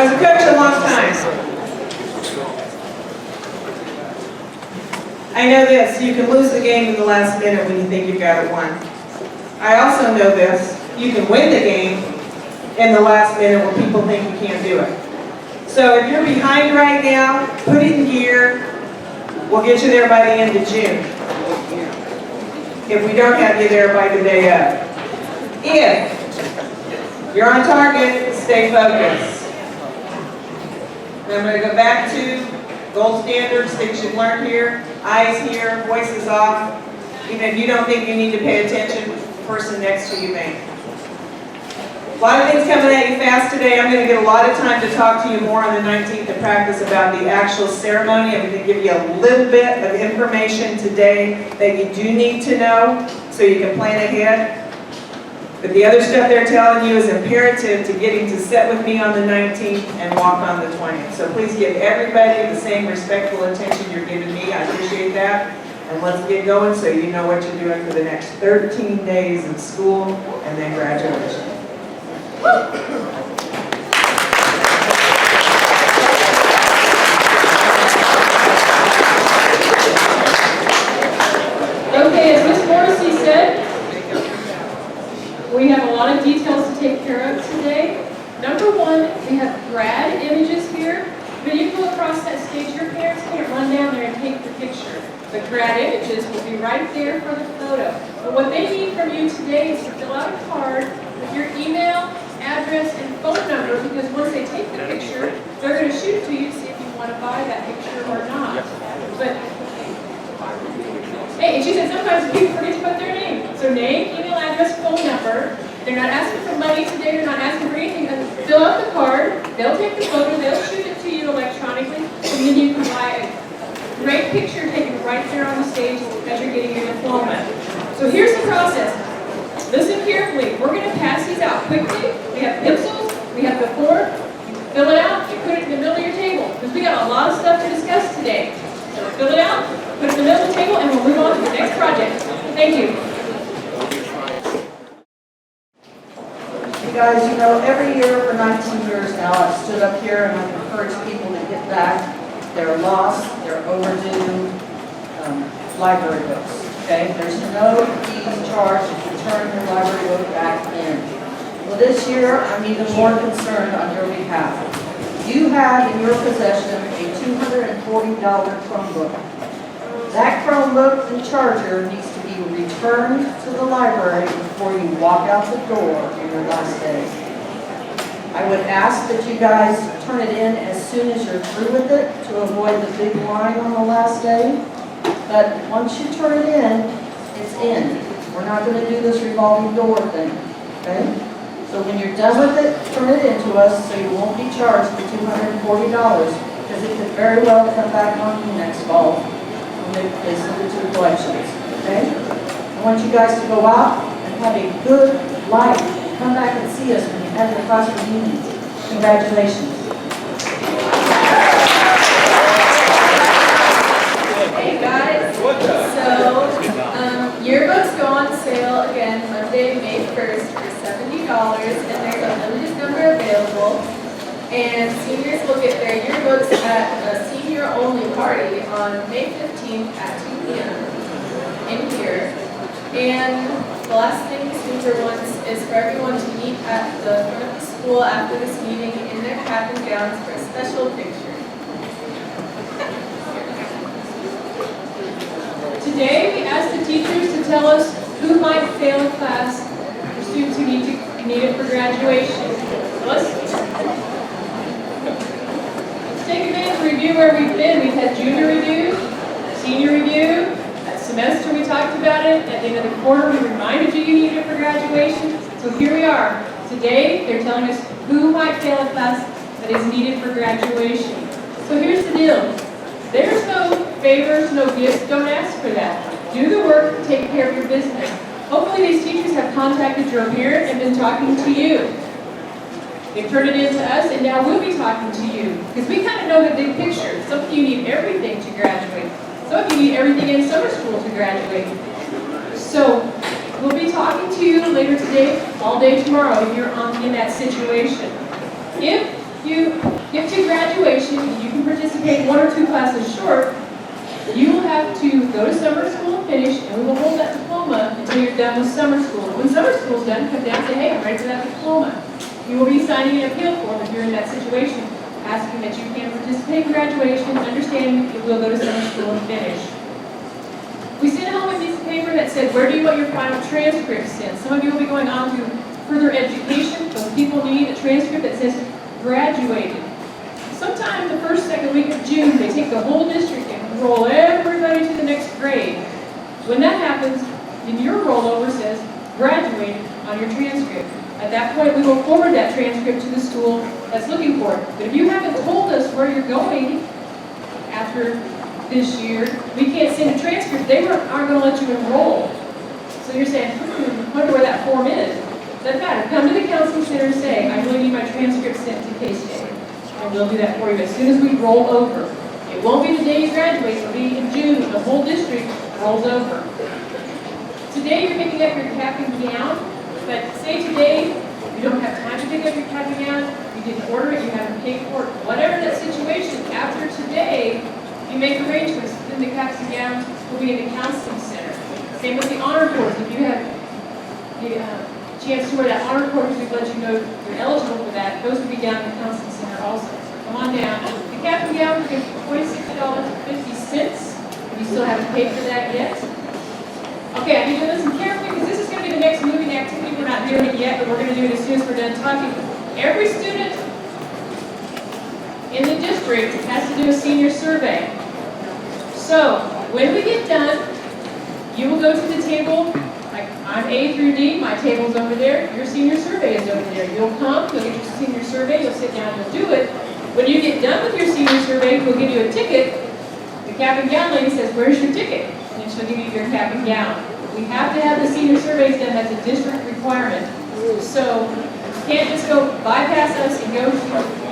I was a coach a long time. I know this, you can lose the game in the last minute when you think you've got it won. I also know this, you can win the game in the last minute when people think you can't do it. So if you're behind right now, put it in gear. We'll get you there by the end of June. If we don't have you there by the day of. If you're on target, stay focused. I'm going to go back to gold standards, things you've learned here. Eyes here, voices off. Even if you don't think you need to pay attention, the person next to you may. A lot of things coming at you fast today. I'm going to get a lot of time to talk to you more on the 19th to practice about the actual ceremony. I'm going to give you a little bit of information today that you do need to know so you can plan ahead. But the other stuff they're telling you is imperative to getting to sit with me on the 19th and walk on the 20th. So please give everybody the same respectful attention you're giving me. I appreciate that. And let's get going so you know what you're doing for the next 13 days of school and then graduation. Okay, as Ms. Morrissey said, we have a lot of details to take care of today. Number one, we have grad images here. When you go across that stage, your parents can't run down there and take the picture. The grad images will be right there for the photo. But what they need from you today is to fill out a card with your email, address, and phone number, because once they take the picture, they're going to shoot it to you to see if you want to buy that picture or not. But, hey, and she said sometimes people forget to put their name. So name, email, address, phone number. They're not asking for money today, they're not asking for anything. Fill out the card, they'll take the photo, they'll shoot it to you electronically, and then you can buy a great picture taken right there on the stage as you're getting your diploma. So here's the process. Listen carefully. We're going to pass these out quickly. We have pencils, we have the form. You fill it out, you put it in the middle of your table, because we got a lot of stuff to discuss today. So fill it out, put it in the middle of the table, and we'll move on to the next project. Thank you. You guys, you know, every year for 19 years now, I've stood up here and I've encouraged people to get back their lost, their overdue library books. Okay, there's no fees charged if you turn your library book back in. Well, this year, I'm even more concerned on your behalf. You have in your possession a $240 Chromebook. That Chromebook and charger needs to be returned to the library before you walk out the door on your last day. I would ask that you guys turn it in as soon as you're through with it to avoid the big line on the last day. But once you turn it in, it's in. We're not going to do this revolving door thing, okay? So when you're done with it, turn it in to us so you won't be charged the $240, because it could very well come back on you next fall when they send it to the collections, okay? I want you guys to go out and have a good life. Come back and see us when you have your class reunions. Congratulations. Hey guys, so yearbooks go on sale again Monday, May 1st for $70, and there's a limited number available. And seniors will get their yearbooks at a senior-only party on May 15th at 2 p.m. in here. And the last thing the speaker wants is for everyone to meet at the front of the school after this meeting in their cap and gowns for a special picture. Today, we asked the teachers to tell us who might fail a class for students who need it for graduation. So let's take a minute to review where we've been. We've had junior review, senior review. That semester we talked about it. At the end of the quarter, we reminded you need it for graduation. So here we are. Today, they're telling us who might fail a class that is needed for graduation. So here's the deal. There's no favors, no gifts. Don't ask for that. Do the work, take care of your business. Hopefully these teachers have contacted your parent and been talking to you. They've turned it in to us, and now we'll be talking to you. Because we kind of know the big picture. Some of you need everything to graduate. Some of you need everything in summer school to graduate. So we'll be talking to you later today, all day tomorrow, if you're in that situation. If you get to graduation, and you can participate 1 or 2 classes short, you will have to go to summer school and finish, and we will hold that diploma until you're done with summer school. When summer school's done, come down and say, hey, I'm ready for that diploma. You will be signing an appeal form if you're in that situation, asking that you can participate in graduation, understanding you will go to summer school and finish. We sent home a piece of paper that said, where do you want your final transcript sent? Some of you will be going on to further education. Those people need a transcript that says graduated. Sometime the first, second week of June, they take the whole district and roll everybody to the next grade. When that happens, then your rollover says graduated on your transcript. At that point, we will forward that transcript to the school that's looking for it. But if you haven't told us where you're going after this year, we can't send a transcript. They aren't going to let you enroll. So you're saying, wonder where that form is. Doesn't matter. Come to the counseling center and say, I really need my transcript sent to K-State. And we'll do that for you as soon as we roll over. It won't be the day you graduate. It'll be in June. The whole district rolls over. Today you're picking up your cap and gown. But say today you don't have time to pick up your cap and gown. You didn't order it. You haven't paid for it. Whatever that situation, after today, you make arrangements. Then the caps and gowns will be in the counseling center. Same with the honor cords. If you have the chance to wear that honor cord, because we've let you know you're eligible for that, those will be down in the counseling center also. So come on down. The cap and gown is $26.50. You still haven't paid for that yet. Okay, I need you to listen carefully because this is going to be the next moving activity. We're not doing it yet, but we're going to do it as soon as we're done talking. Every student in the district has to do a senior survey. So, when we get done, you will go to the table, like I'm A through D, my table's over there, your senior survey is over there. You'll come, you'll get your senior survey, you'll sit down, you'll do it. When you get done with your senior survey, we'll give you a ticket. The cap and gown lady says, where's your ticket? And she'll give you your cap and gown. We have to have the senior surveys done, that's a district requirement. So, you can't just go bypass us and go to the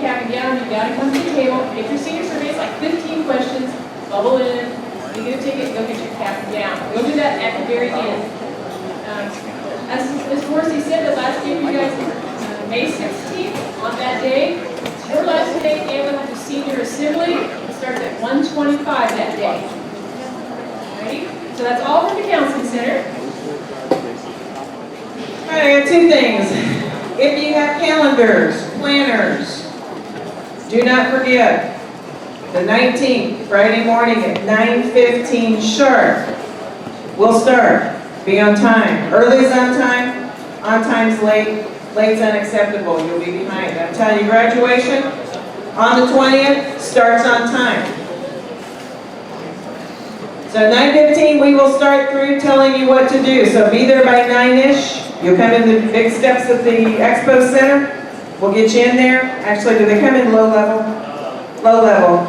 cap and gown, you gotta come to the table, get your senior survey, it's like 15 questions, bubble in, you get a ticket, go get your cap and gown. We'll do that at the very end. As Ms. Morrissey said, the last day for you guys is May 16th. On that day, it's your last day, and we'll have the senior assembly. It starts at 1:25 that day. Ready? So that's all from the counseling center. All right, I got 2 things. If you have calendars, planners, do not forget the 19th, Friday morning at 9:15 sharp. We'll start. Be on time. Early is on time's late, late's unacceptable. You'll be behind. I'm telling you, graduation on the 20th starts on time. So 9:15, we will start through telling you what to do. So be there by 9-ish. You'll come in the big steps at the expo center. We'll get you in there. Actually, do they come in low level? Low level.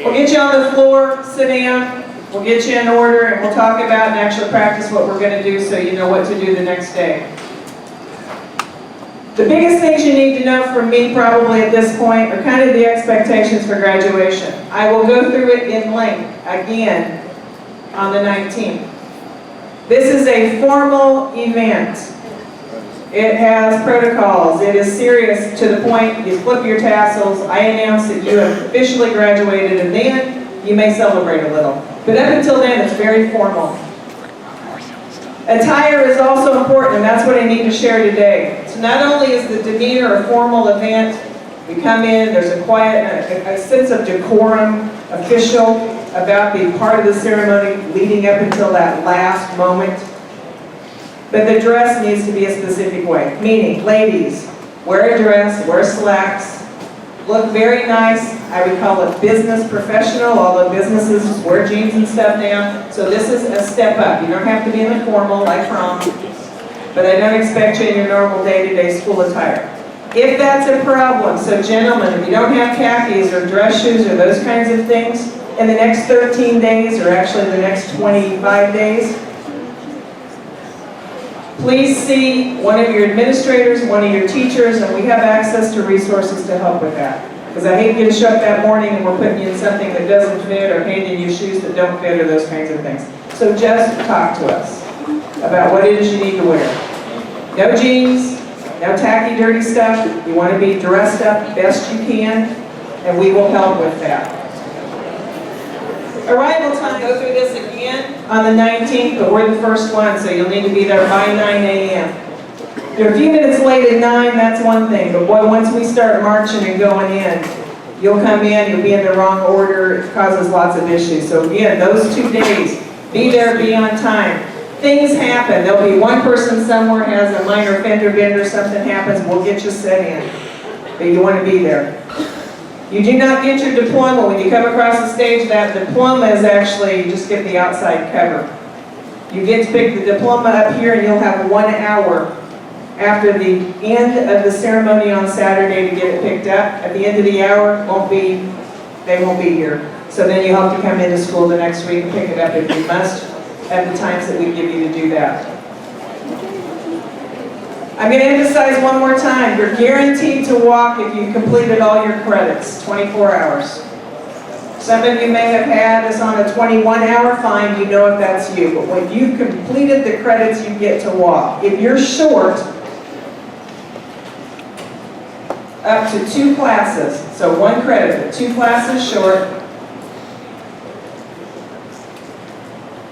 We'll get you on the floor, sit down. We'll get you in order, and we'll talk about and actually practice what we're going to do so you know what to do the next day. The biggest things you need to know from me probably at this point are kind of the expectations for graduation. I will go through it in length again on the 19th. This is a formal event. It has protocols. It is serious to the point you flip your tassels. I announce that you have officially graduated, and then you may celebrate a little. But up until then, it's very formal. Attire is also important, and that's what I need to share today. So not only is the demeanor a formal event, we come in, there's a quiet, a sense of decorum, official, about being part of the ceremony leading up until that last moment. But the dress needs to be a specific way. Meaning, ladies, wear a dress, wear slacks, look very nice. I would call it business professional, although businesses wear jeans and stuff now. So this is a step up. You don't have to be in the formal like prom, but I don't expect you in your normal day-to-day school attire. If that's a problem, so gentlemen, if you don't have khakis or dress shoes or those kinds of things, in the next 13 days, or actually the next 25 days, please see one of your administrators, one of your teachers, and we have access to resources to help with that. Because I hate getting show up that morning and we're putting you in something that doesn't fit, or handing you shoes that don't fit, or those kinds of things. So just talk to us about what it is you need to wear. No jeans, No tacky, dirty stuff. You want to be dressed up best you can, and we will help with that. Arrival time, go through this again on the 19th, but we're the first one, so you'll need to be there by 9 a.m. If you're a few minutes late at 9, that's one thing, but boy, once we start marching and going in, you'll come in, you'll be in the wrong order, it causes lots of issues. So again, those 2 days, be there, be on time. Things happen. There'll be one person somewhere has a minor fender bender, something happens, we'll get you set in. But you want to be there. You do not get your diploma when you come across the stage. That diploma is actually, you just get the outside cover. You get to pick the diploma up here and you'll have 1 hour after the end of the ceremony on Saturday to get it picked up. At the end of the hour, they won't be here. So then you have to come into school the next week and pick it up if you must at the times that we give you to do that. I'm going to emphasize one more time, you're guaranteed to walk if you've completed all your credits, 24 hours. Some of you may have had us on a 21-hour fine, you know if that's you, but when you've completed the credits, you get to walk. If you're short, up to 2 classes, so 1 credit, but 2 classes short,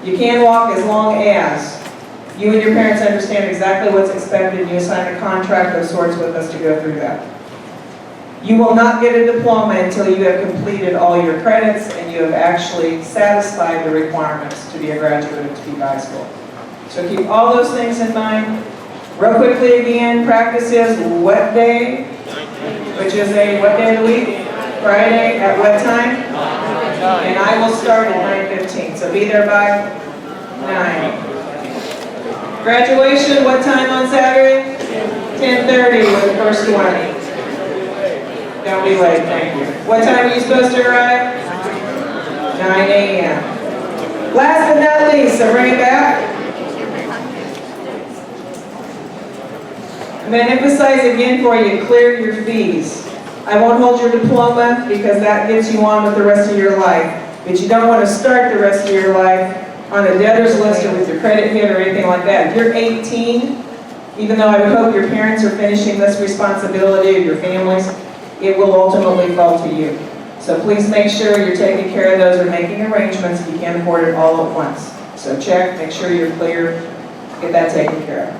you can walk as long as you and your parents understand exactly what's expected, and you sign a contract of sorts with us to go through that. You will not get a diploma until you have completed all your credits and you have actually satisfied the requirements to be a graduate of Topeka High School. So keep all those things in mind. Real quickly again, practice is what day? Which is what day of the week? Friday, at what time? And I will start at 9:15, so be there by 9. Graduation, what time on Saturday? 10:30 with the first one. Don't be late, thank you. What time are you supposed to arrive? 9 a.m. Last but not least, so bring it back. I'm going to emphasize again for you, clear your fees. I won't hold your diploma because that gets you on with the rest of your life. But you don't want to start the rest of your life on a debtor's list or with your credit hit or anything like that. If you're 18, even though I would hope your parents are finishing this responsibility of your families, it will ultimately fall to you. So please make sure you're taking care of those or making arrangements if you can't afford it all at once. So check, make sure you're clear, get that taken care of.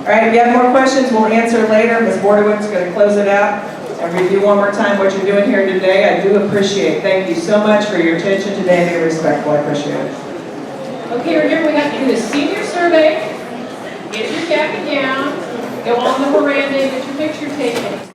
All right, if you have more questions, we'll answer later. Ms. Bordewick's going to close it out and review one more time what you're doing here today. I do appreciate it. Thank you so much for your attention today and your respectful. I appreciate it. Okay, remember we have to do the senior survey, get your jacket down, go on the veranda, and get your picture taken.